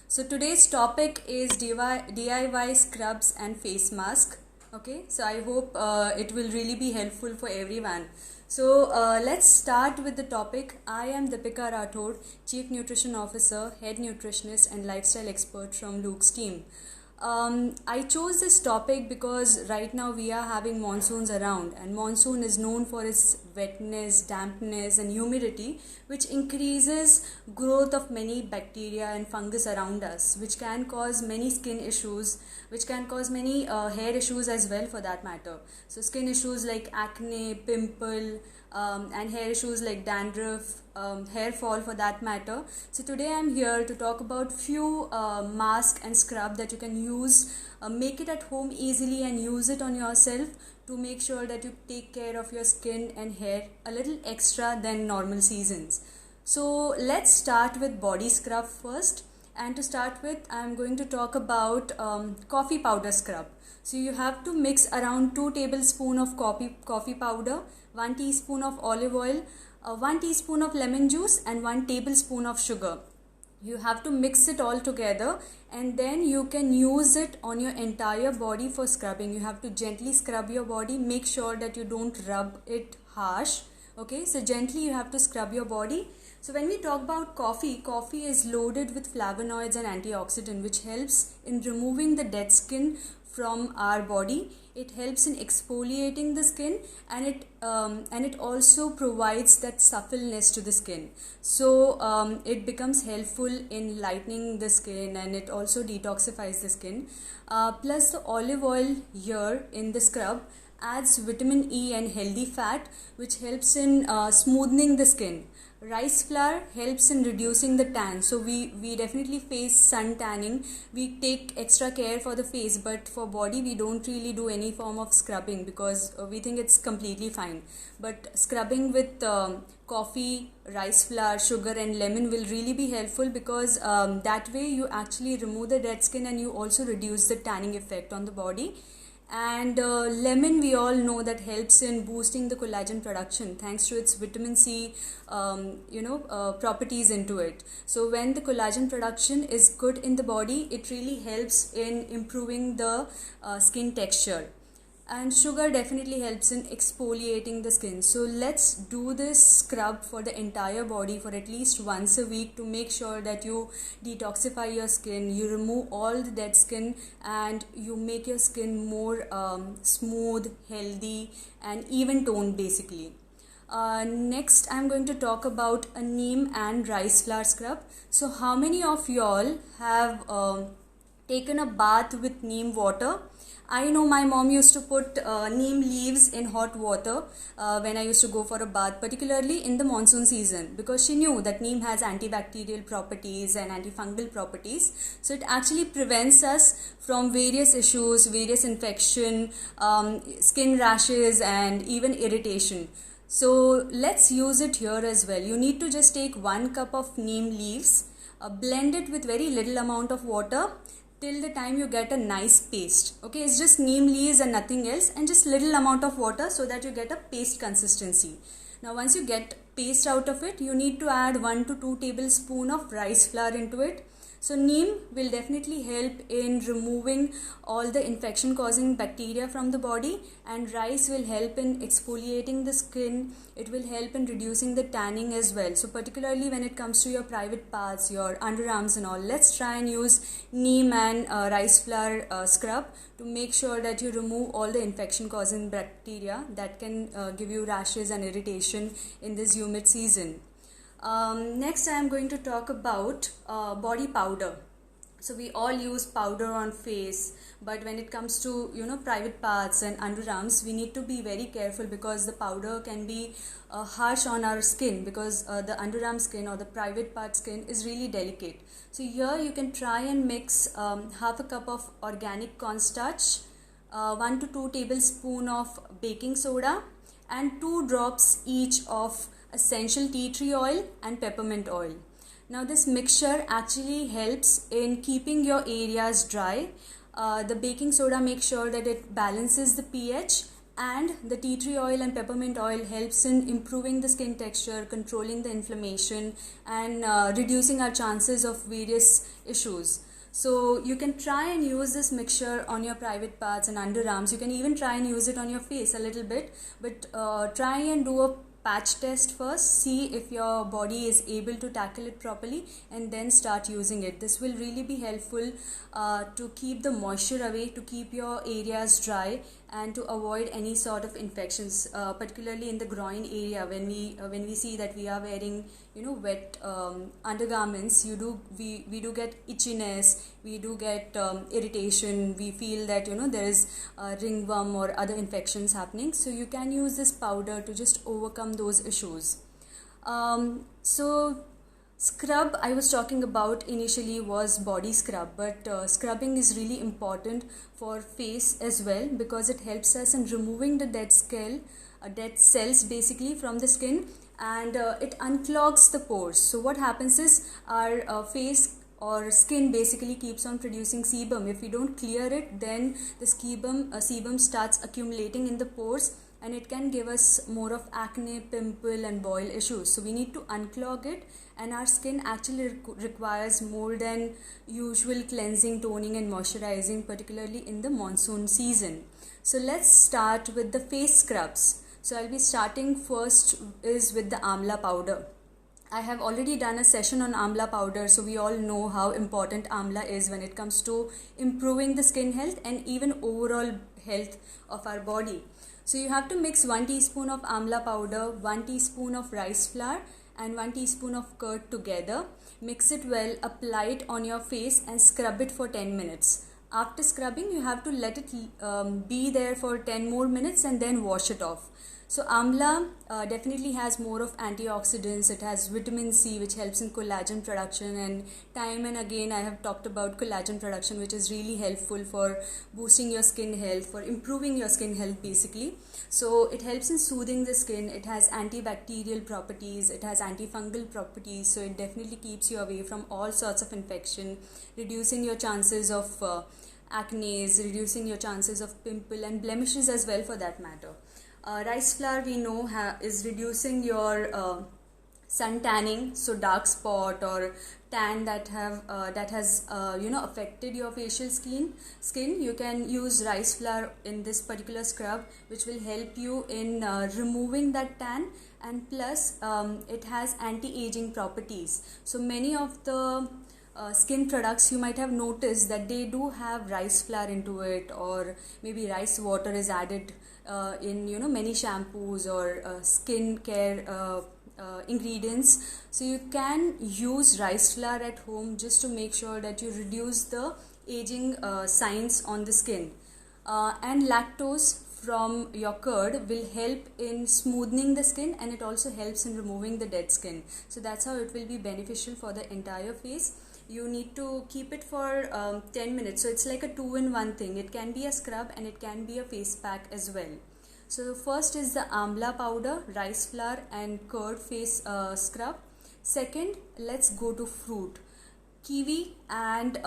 So today's topic is DIY scrubs and face mask. Okay, so I hope it will really be helpful for everyone. So let's start with the topic. I am Deepika Rathod, Chief Nutrition Officer, Head Nutritionist and Lifestyle Expert from Luke's team. I chose this topic because right now we are having monsoons around, and monsoon is known for its wetness, dampness, and humidity, which increases growth of many bacteria and fungus around us, which can cause many skin issues, which can cause many hair issues as well, for that matter. So skin issues like acne, pimple, and hair issues like dandruff, hair fall for that matter. So today I'm here to talk about few mask and scrub that you can use, make it at home easily and use it on yourself to make sure that you take care of your skin and hair a little extra than normal seasons. So let's start with body scrub first. And to start with, I'm going to talk about coffee powder scrub. So you have to mix around 2 tablespoons of coffee powder, 1 teaspoon of olive oil, 1 teaspoon of lemon juice, and 1 tablespoon of sugar. You have to mix it all together, and then you can use it on your entire body for scrubbing. You have to gently scrub your body. Make sure that you don't rub it harsh. Okay, so gently you have to scrub your body. So when we talk about coffee is loaded with flavonoids and antioxidant, which helps in removing the dead skin from our body. It helps in exfoliating the skin, and it also provides that suppleness to the skin. So it becomes helpful in lightening the skin, and it also detoxifies the skin. Plus the olive oil here in the scrub adds vitamin E and healthy fat, which helps in smoothing the skin. Rice flour helps in reducing the tan. So we definitely face sun tanning. We take extra care for the face, but for body we don't really do any form of scrubbing because we think it's completely fine. But scrubbing with coffee, rice flour, sugar and lemon will really be helpful because that way you actually remove the dead skin and you also reduce the tanning effect on the body. And lemon, we all know that helps in boosting the collagen production thanks to its vitamin C properties into it. So when the collagen production is good in the body, it really helps in improving the skin texture. And sugar definitely helps in exfoliating the skin. So let's do this scrub for the entire body for at least once a week to make sure that you detoxify your skin, you remove all the dead skin, and you make your skin more smooth, healthy and even toned basically. Next I'm going to talk about a neem and rice flour scrub. So how many of y'all have taken a bath with neem water? I know my mom used to put neem leaves in hot water when I used to go for a bath, particularly in the monsoon season, because she knew that neem has antibacterial properties and antifungal properties. So it actually prevents us from various issues, various infection, skin rashes and even irritation. So let's use it here as well. You need to just take 1 cup of neem leaves, blend it with very little amount of water till the time you get a nice paste. Okay, it's just neem leaves and nothing else, and just little amount of water so that you get a paste consistency. Now once you get paste out of it, you need to add 1 to 2 tablespoons of rice flour into it. So neem will definitely help in removing all the infection causing bacteria from the body, and rice will help in exfoliating the skin. It will help in reducing the tanning as well. So particularly when it comes to your private parts, your underarms and all, let's try and use neem and rice flour scrub to make sure that you remove all the infection causing bacteria that can give you rashes and irritation in this humid season. Next I am going to talk about body powder. So we all use powder on face, but when it comes to private parts and underarms, we need to be very careful because the powder can be harsh on our skin, because the underarm skin or the private part skin is really delicate. So here you can try and mix half a cup of organic cornstarch, 1 to 2 tablespoons of baking soda, and 2 drops each of essential tea tree oil and peppermint oil. Now this mixture actually helps in keeping your areas dry. The baking soda makes sure that it balances the pH, plus the cornstarch helps in keeping the areas dry. So this mixture actually helps in keeping your areas dry. The baking soda makes sure that it balances the pH, plus the cornstarch helps in keeping the areas dry. So this mixture actually helps in keeping your areas dry. The baking soda makes sure that it balances the pH And the tea tree oil and peppermint oil helps in improving the skin texture, controlling the inflammation, and reducing our chances of various issues. So you can try and use this mixture on your private parts and underarms. You can even try and use it on your face a little bit, but try and do a patch test first, see if your body is able to tackle it properly, and then start using it. This will really be helpful to keep the moisture away, to keep your areas dry, and to avoid any sort of infections, particularly in the groin area. When we see that we are wearing wet undergarments, we do get itchiness, we do get irritation, we feel that there is ringworm or other infections happening. So you can use this powder to just overcome those issues. So scrub I was talking about initially was body scrub, but scrubbing is really important for face as well, because it helps us in removing the dead cells basically from the skin, and it unclogs the pores. So what happens is our face or skin basically keeps on producing sebum. If we don't clear it, then the sebum starts accumulating in the pores, and it can give us more of acne, pimple and boil issues. So we need to unclog it, and our skin actually requires more than usual cleansing, toning and moisturizing, particularly in the monsoon season. So let's start with the face scrubs. So I'll be starting first is with the amla powder. I have already done a session on amla powder, so we all know how important amla is when it comes to improving the skin health and even overall health of our body. So you have to mix 1 teaspoon of amla powder, 1 teaspoon of rice flour and 1 teaspoon of curd together. Mix it well, apply it on your face and scrub it for 10 minutes. After scrubbing, you have to let it be there for 10 more minutes and then wash it off. So amla definitely has more of antioxidants. It has vitamin C, which helps in collagen production, and time and again I have talked about collagen production, which is really helpful for boosting your skin health, for improving your skin health basically. So it helps in soothing the skin. It has antibacterial properties, it has antifungal properties, so it definitely keeps you away from all sorts of infection, reducing your chances of acne, reducing your chances of pimple and blemishes as well for that matter. Rice flour we know is reducing your sun tanning, so dark spot or tan that has affected your facial skin. You can use rice flour in this particular scrub, which will help you in removing that tan, and plus it has anti-aging properties. So many of the skin products, you might have noticed that they do have rice flour into it, or maybe rice water is added in many shampoos or skin care ingredients. So you can use rice flour at home just to make sure that you reduce the aging signs on the skin. And lactose from your curd will help in smoothing the skin, and it also helps in removing the dead skin. So that's how it will be beneficial for the entire face. You need to keep it for 10 minutes. So it's like a 2-in-1 thing. It can be a scrub and it can be a face pack as well. So first is the amla powder, rice flour and curd face scrub. Second, let's go to fruit. Kiwi and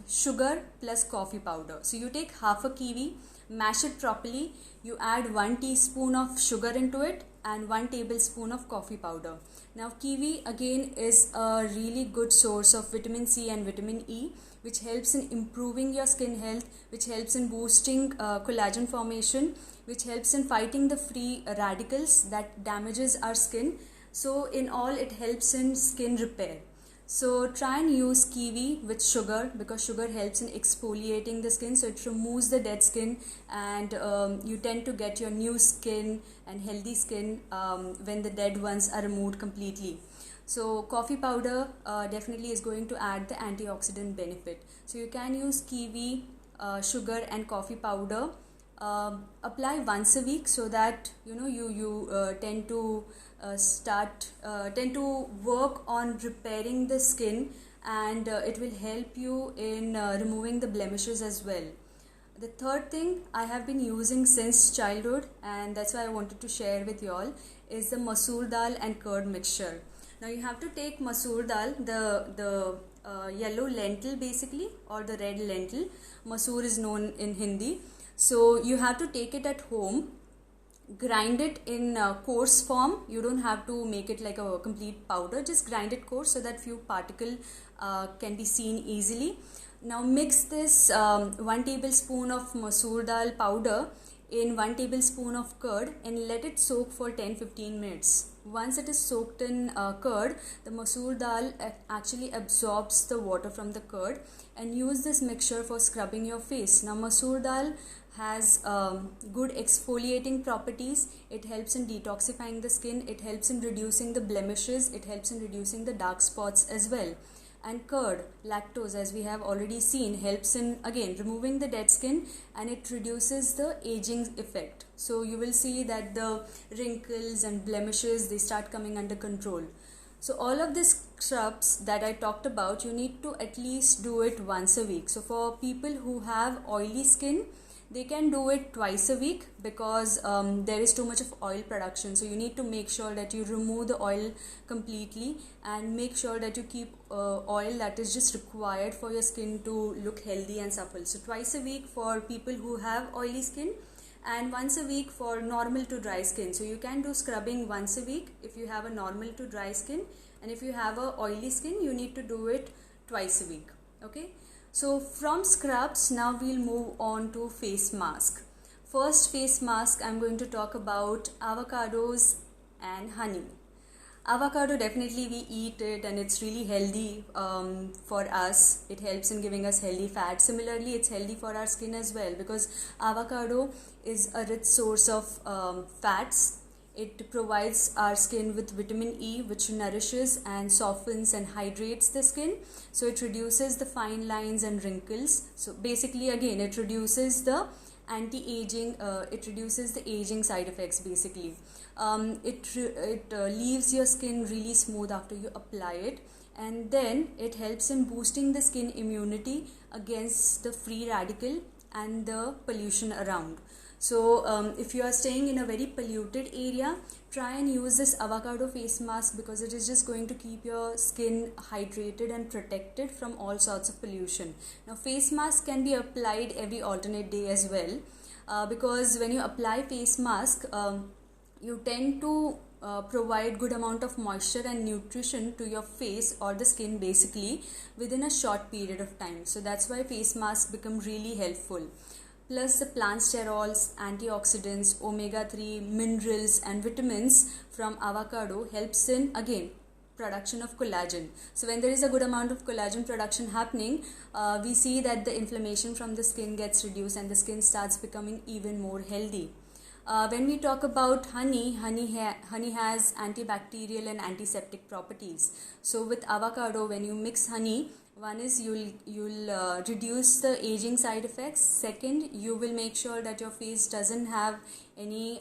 sugar plus coffee powder. So you take half a kiwi, mash it properly. You add 1 teaspoon of sugar into it and 1 tablespoon of coffee powder. Now kiwi again is a really good source of vitamin C and vitamin E, which helps in improving your skin health, which helps in boosting collagen formation, which helps in fighting the free radicals that damages our skin. So in all, it helps in skin repair. So try and use kiwi with sugar, because sugar helps in exfoliating the skin, so it removes the dead skin, and you tend to get your new skin and healthy skin when the dead ones are removed completely. So coffee powder definitely is going to add the antioxidant benefit. So you can use kiwi, sugar and coffee powder. Apply once a week, so that you tend to work on repairing the skin, and it will help you in removing the blemishes as well. The third thing I have been using since childhood, and that's why I wanted to share with you all, is the masoor dal and curd mixture. Now you have to take masoor dal, the yellow lentil basically, or the red lentil. Masoor is known in Hindi. So you have to take it at home, grind it in coarse form. You don't have to make it like a complete powder, just grind it coarse so that few particle can be seen easily. Now mix this 1 tablespoon of masoor dal powder in 1 tablespoon of curd and let it soak for 10-15 minutes. Once it is soaked in curd, the masoor dal actually absorbs the water from the curd, and use this mixture for scrubbing your face. Now masoor dal has good exfoliating properties. It helps in detoxifying the skin, it helps in reducing the blemishes, it helps in reducing the dark spots as well. And curd, lactose, as we have already seen, helps in again removing the dead skin, and it reduces the aging effect. So you will see that the wrinkles and blemishes, they start coming under control. So all of these scrubs that I talked about, you need to at least do it once a week. So for people who have oily skin, they can do it twice a week, because there is too much of oil production. So you need to make sure that you remove the oil completely, and make sure that you keep oil that is just required for your skin to look healthy and supple. So twice a week for people who have oily skin, and once a week for normal to dry skin. So you can do scrubbing once a week if you have a normal to dry skin, and if you have a oily skin, you need to do it twice a week. Okay. So from scrubs, now we'll move on to face mask. First face mask, I'm going to talk about avocados and honey. Avocado, definitely we eat it and it's really healthy for us. It helps in giving us healthy fat. Similarly, it's healthy for our skin as well, because avocado is a rich source of fats. It provides our skin with vitamin E, which nourishes and softens and hydrates the skin. So it reduces the fine lines and wrinkles. So basically, again, it reduces the anti-aging, it reduces the aging side effects basically. It leaves your skin really smooth after you apply it. And then it helps in boosting the skin immunity against the free radical and the pollution around. So if you are staying in a very polluted area, try and use this avocado face mask, because it is just going to keep your skin hydrated and protected from all sorts of pollution. Now face mask can be applied every alternate day as well, because when you apply face mask, you tend to provide good amount of moisture and nutrition to your face or the skin basically within a short period of time. So that's why face masks become really helpful. Plus the plant sterols, antioxidants, omega-3, minerals and vitamins from avocado helps in, again, production of collagen. So when there is a good amount of collagen production happening, we see that the inflammation from the skin gets reduced and the skin starts becoming even more healthy. When we talk about honey has antibacterial and antiseptic properties. So with avocado, when you mix honey, one is you'll reduce the aging side effects. Second, you will make sure that your face doesn't have any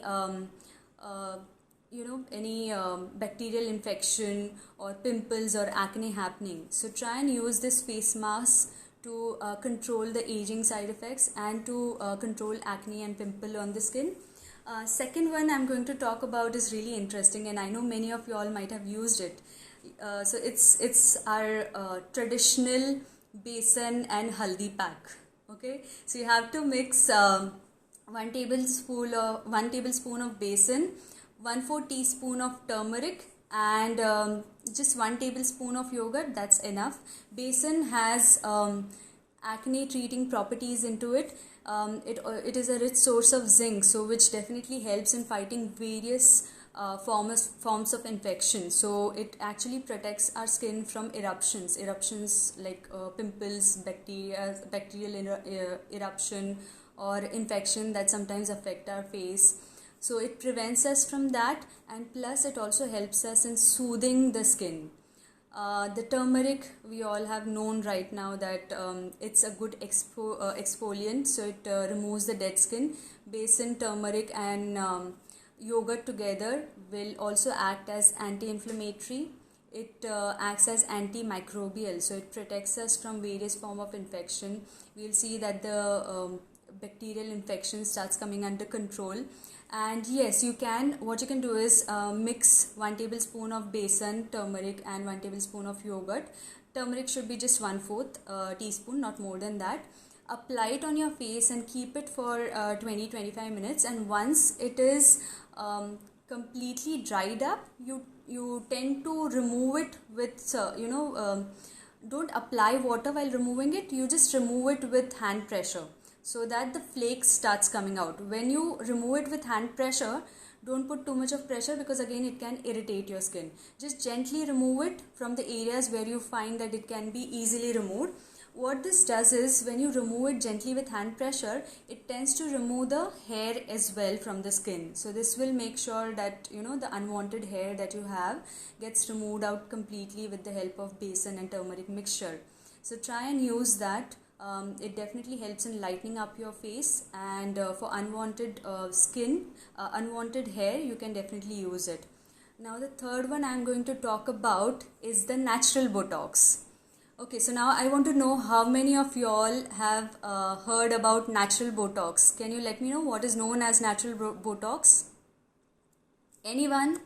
bacterial infection or pimples or acne happening. So try and use this face mask to control the aging side effects and to control acne and pimple on the skin. Second one I'm going to talk about is really interesting, and I know many of you all might have used it. So it's our traditional besan and haldi pack. Okay, so you have to mix 1 tablespoon of besan, 1/4 teaspoon of turmeric, and just 1 tablespoon of yogurt. That's enough. Besan has acne treating properties into it. It is a rich source of zinc, so which definitely helps in fighting various forms of infection. So it actually protects our skin from eruptions like pimples, bacterial eruption or infection that sometimes affect our face. So it prevents us from that, and plus it also helps us in soothing the skin. The turmeric, we all have known right now that it's a good exfoliant, so it removes the dead skin. Besan, turmeric and yogurt together will also act as anti-inflammatory. It acts as antimicrobial, so it protects us from various form of infection. We'll see that the bacterial infection starts coming under control. And yes, what you can do is mix 1 tablespoon of besan, turmeric and 1 tablespoon of yogurt. Turmeric should be just 1/4 teaspoon, not more than that. apply it on your face and keep it for 20-25 minutes. And once it is completely dried up, you tend to remove it with don't apply water while removing it. You just remove it with hand pressure so that the flakes starts coming out. When you remove it with hand pressure, don't put too much of pressure, because again it can irritate your skin. Just gently remove it from the areas where you find that it can be easily removed. What this does is, when you remove it gently with hand pressure, it tends to remove the hair as well from the skin. So this will make sure that the unwanted hair that you have gets removed out completely with the help of besan and turmeric mixture. So try and use that. It definitely helps in lightening up your face, and for unwanted unwanted hair, you can definitely use it. Now the third one I'm going to talk about is the natural Botox. Okay, so now I want to know how many of y'all have heard about natural Botox. Can you let me know what is known as natural Botox? Anyone?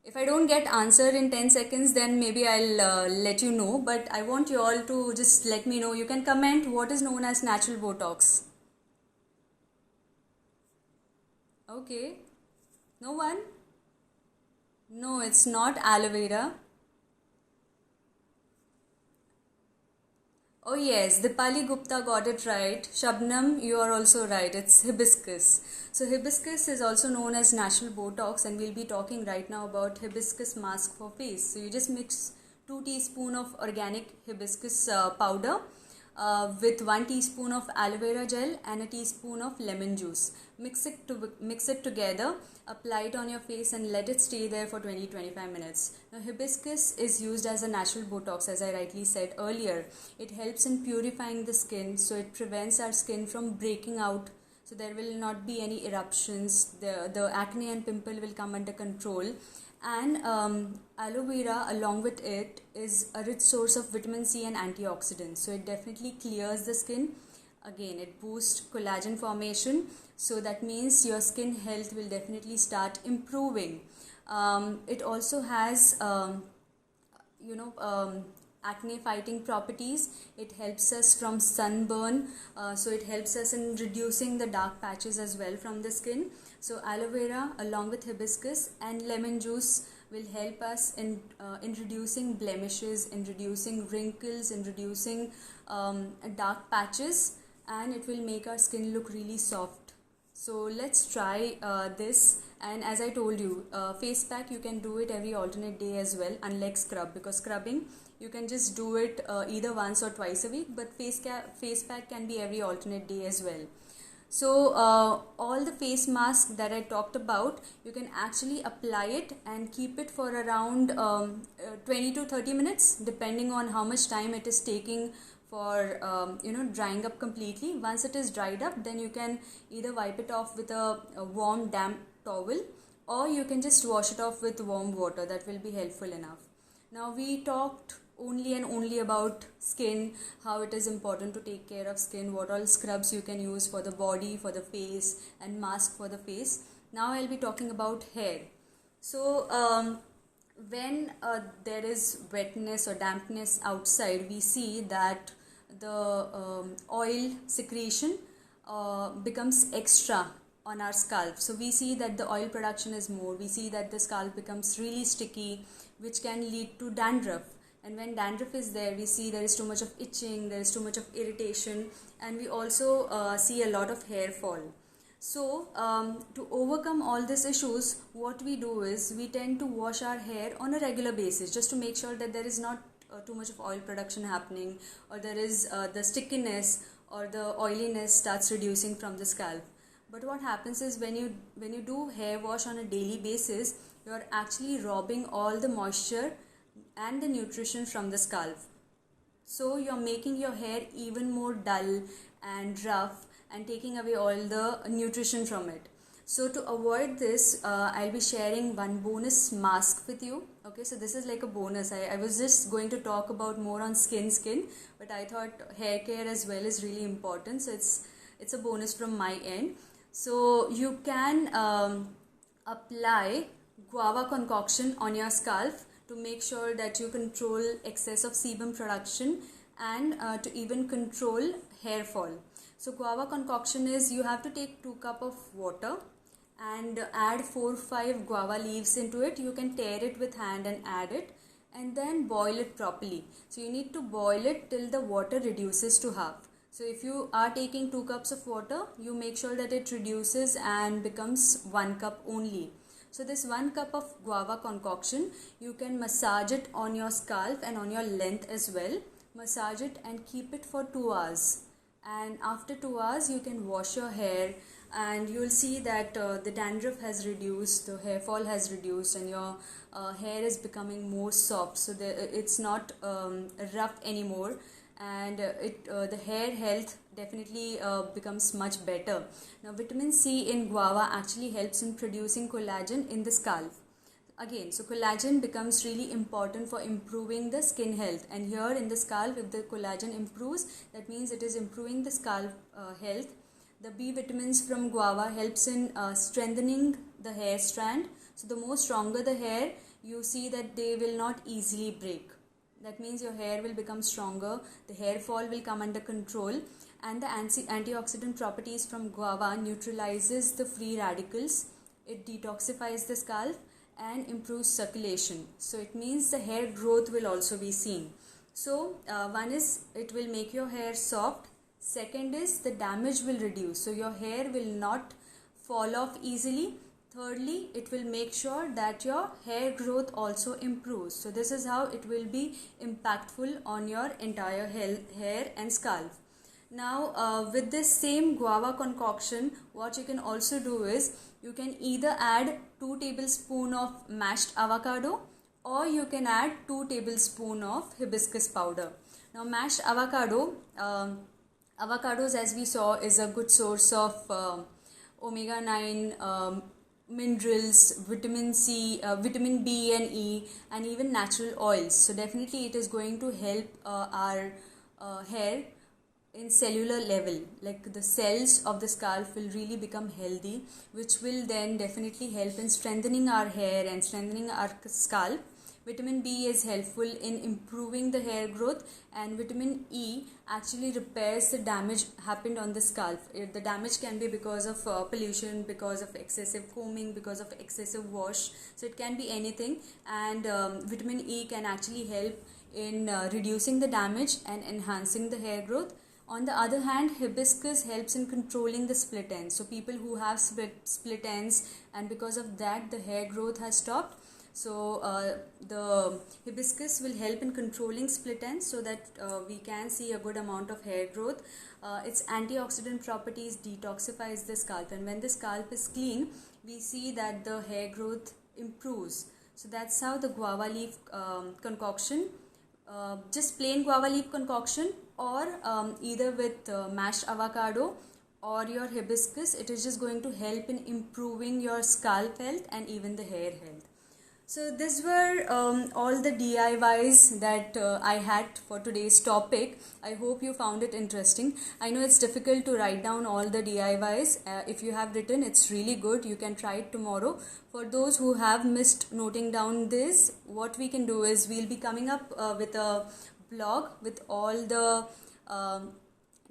If I don't get answer in 10 seconds, then maybe I'll let you know. But I want you all to just let me know. You can comment what is known as natural Botox. Okay. No one? No, it's not aloe vera. Oh yes, Dipali Gupta got it right. Shabnam, you are also right. It's hibiscus. So hibiscus is also known as natural Botox, and we'll be talking right now about hibiscus mask for face. So you just mix 2 teaspoons of organic hibiscus powder with 1 teaspoon of aloe vera gel and a teaspoon of lemon juice. Mix it together, apply it on your face, and let it stay there for 20-25 minutes. Now hibiscus is used as a natural Botox, as I rightly said earlier. It helps in purifying the skin, so it prevents our skin from breaking out, so there will not be any eruptions. The acne and pimple will come under control. And aloe vera, along with it, is a rich source of vitamin C and antioxidants. So it definitely clears the skin. Again, it boosts collagen formation. So that means your skin health will definitely start improving. It also has, acne fighting properties. It helps us from sunburn. So it helps us in reducing the dark patches as well from the skin. So aloe vera along with hibiscus and lemon juice will help us in reducing blemishes, in reducing wrinkles, in reducing dark patches, and it will make our skin look really soft. So let's try this. And as I told you, face pack you can do it every alternate day as well, unlike scrub, because scrubbing you can just do it either once or twice a week, but face pack can be every alternate day as well. So all the face masks that I talked about, you can actually apply it and keep it for around 20 to 30 minutes, depending on how much time it is taking for drying up completely. Once it is dried up, then you can either wipe it off with a warm damp towel, or you can just wash it off with warm water. That will be helpful enough. Now we talked only about skin, how it is important to take care of skin, what all scrubs you can use for the body, for the face, and mask for the face. Now I'll be talking about hair. So when there is wetness or dampness outside, we see that the oil secretion becomes extra on our scalp. So we see that the oil production is more. We see that the scalp becomes really sticky, which can lead to dandruff. And when dandruff is there, we see there is too much of itching, there is too much of irritation, and we also see a lot of hair fall. So to overcome all these issues, what we do is we tend to wash our hair on a regular basis, just to make sure that there is not too much of oil production happening, or there is the stickiness or the oiliness starts reducing from the scalp. But what happens is, when you do hair wash on a daily basis, you are actually robbing all the moisture and the nutrition from the scalp. So you're making your hair even more dull and rough and taking away all the nutrition from it. So to avoid this, I'll be sharing one bonus mask with you. Okay, so this is like a bonus. I was just going to talk about more on skin, but I thought hair care as well is really important. So it's a bonus from my end. So you can apply guava concoction on your scalp to make sure that you control excess of sebum production and to even control hair fall. So guava concoction is, you have to take 2 cup of water and add 4-5 guava leaves into it. You can tear it with hand and add it, and then boil it properly. So you need to boil it till the water reduces to half. So if you are taking 2 cups of water, you make sure that it reduces and becomes 1 cup only. So this 1 cup of guava concoction, you can massage it on your scalp and on your length as well. Massage it and keep it for 2 hours. And after 2 hours, you can wash your hair, and you will see that the dandruff has reduced, the hair fall has reduced, and your hair is becoming more soft. So it's not rough anymore, and the hair health definitely becomes much better. Now, vitamin C in guava actually helps in producing collagen in the scalp. Again, so collagen becomes really important for improving the skin health, and here in the scalp, if the collagen improves, that means it is improving the scalp health. The B vitamins from guava helps in strengthening the hair strand. So the more stronger the hair, you see that they will not easily break. That means your hair will become stronger, the hair fall will come under control, and the antioxidant properties from guava neutralizes the free radicals. It detoxifies the scalp and improves circulation. So it means the hair growth will also be seen. So one is, it will make your hair soft. Second is, the damage will reduce, so your hair will not fall off easily. Thirdly, it will make sure that your hair growth also improves. So this is how it will be impactful on your entire hair and scalp. Now with this same guava concoction, what you can also do is, you can either add 2 tablespoons of mashed avocado, or you can add 2 tablespoons of hibiscus powder. Now mashed avocado, avocados, as we saw, is a good source of omega-9 minerals, vitamin C, vitamin B and E, and even natural oils. So definitely it is going to help our hair in cellular level. Like the cells of the scalp will really become healthy, which will then definitely help in strengthening our hair and strengthening our scalp. Vitamin B is helpful in improving the hair growth, and vitamin E actually repairs the damage happened on the scalp. The damage can be because of pollution, because of excessive combing, because of excessive wash. So it can be anything, and vitamin E can actually help in reducing the damage and enhancing the hair growth. On the other hand, hibiscus helps in controlling the split ends. So people who have split ends, and because of that the hair growth has stopped, so the hibiscus will help in controlling split ends, so that we can see a good amount of hair growth. Its antioxidant properties detoxifies the scalp, and when the scalp is clean, we see that the hair growth improves. So that's how the guava leaf concoction, just plain guava leaf concoction, or either with mashed avocado or your hibiscus, it is just going to help in improving your scalp health and even the hair health. So these were all the DIYs that I had for today's topic. I hope you found it interesting. I know it's difficult to write down all the DIYs. If you have written, it's really good. You can try it tomorrow. For those who have missed noting down this, what we can do is, we'll be coming up with a blog with all the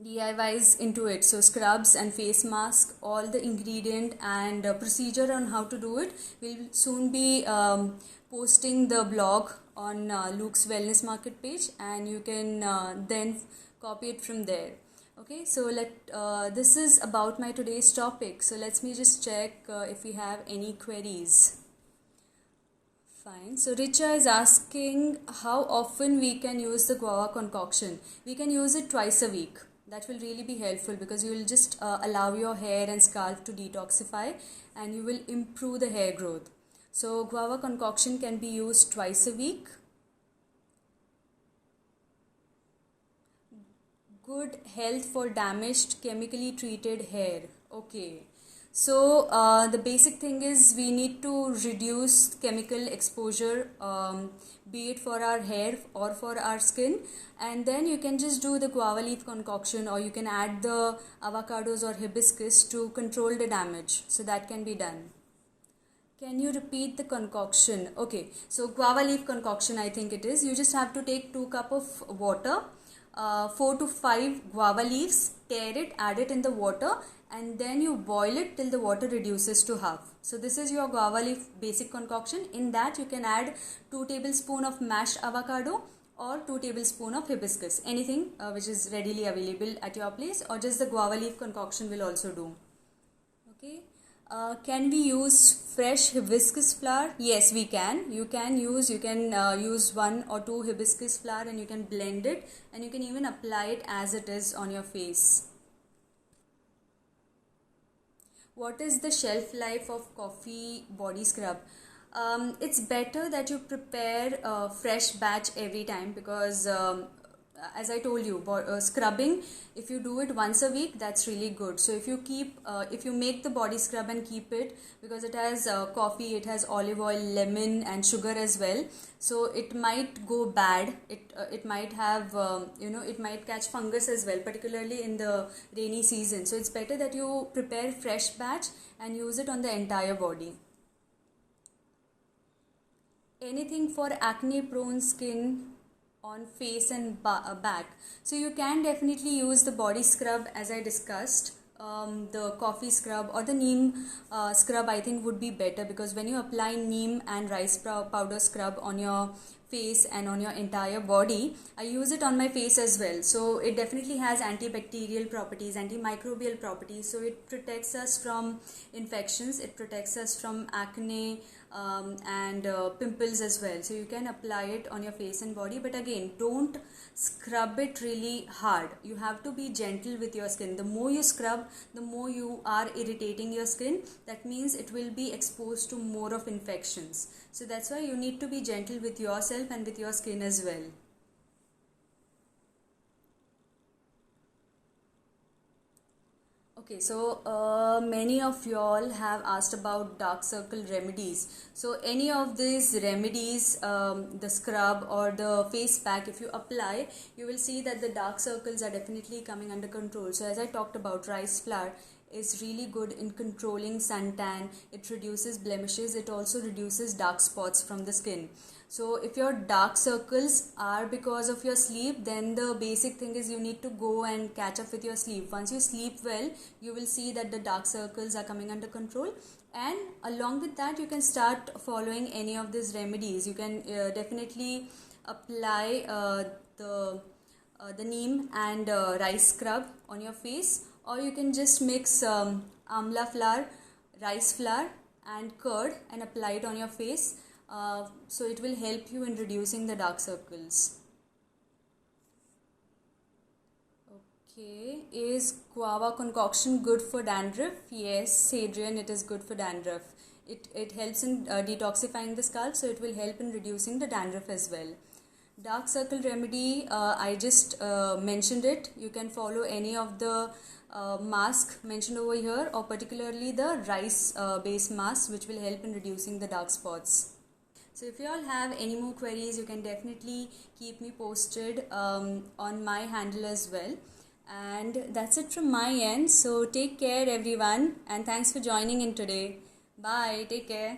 DIYs into it. So scrubs and face mask, all the ingredient and procedure on how to do it. We'll soon be posting the blog on Luke's Wellness Market page, and you can then copy it from there. Okay, so this is about my today's topic. So let me just check if we have any queries. Fine. So Richa is asking how often we can use the guava concoction. We can use it twice a week. That will really be helpful, because you will just allow your hair and scalp to detoxify, and you will improve the hair growth. So guava concoction can be used twice a week. Good health for damaged chemically treated hair. Okay. So the basic thing is, we need to reduce chemical exposure, be it for our hair or for our skin, and then you can just do the guava leaf concoction, or you can add the avocados or hibiscus to control the damage. So that can be done. Can you repeat the concoction? Okay, so guava leaf concoction, I think it is, you just have to take 2 cups of water, 4 to 5 guava leaves, tear it, add it in the water, and then you boil it till the water reduces to half. So this is your guava leaf basic concoction. In that you can add 2 tablespoons of mashed avocado or 2 tablespoons of hibiscus, anything which is readily available at your place, or just the guava leaf concoction will also do. Okay. Can we use fresh hibiscus flower? Yes, we can. You can use 1 or 2 hibiscus flower and you can blend it, and you can even apply it as it is on your face. What is the shelf life of coffee body scrub? It's better that you prepare a fresh batch every time, because as I told you, scrubbing, if you do it once a week, that's really good. So if you make the body scrub and keep it, because it has coffee, it has olive oil, lemon and sugar as well, so it might go bad. It might have it might catch fungus as well, particularly in the rainy season. So it's better that you prepare fresh batch and use it on the entire body. Anything for acne prone skin on face and back? So you can definitely use the body scrub as I discussed. The coffee scrub or the neem scrub I think would be better, because when you apply neem and rice powder scrub on your face and on your entire body, I use it on my face as well. So it definitely has antibacterial properties, antimicrobial properties, so it protects us from infections, it protects us from acne and pimples as well. So you can apply it on your face and body, but again, don't scrub it really hard. You have to be gentle with your skin. The more you scrub, the more you are irritating your skin. That means it will be exposed to more of infections. So that's why you need to be gentle with yourself and with your skin as well. Okay, so many of y'all have asked about dark circle remedies. So any of these remedies, the scrub or the face pack, if you apply, you will see that the dark circles are definitely coming under control. So as I talked about, rice flour is really good in controlling suntan. It reduces blemishes. It also reduces dark spots from the skin. So if your dark circles are because of your sleep, then the basic thing is you need to go and catch up with your sleep. Once you sleep well, you will see that the dark circles are coming under control, and along with that you can start following any of these remedies. You can definitely apply the neem and rice scrub on your face, or you can just mix amla flour, rice flour and curd and apply it on your face. So it will help you in reducing the dark circles. Okay, is guava concoction good for dandruff? Yes, Adrian, it is good for dandruff. It helps in detoxifying the scalp, so it will help in reducing the dandruff as well. Dark circle remedy, I just mentioned it. You can follow any of the mask mentioned over here, or particularly the rice based mask, which will help in reducing the dark spots. So if you all have any more queries, you can definitely keep me posted on my handle as well. And that's it from my end. So take care everyone, and thanks for joining in today. Bye, take care.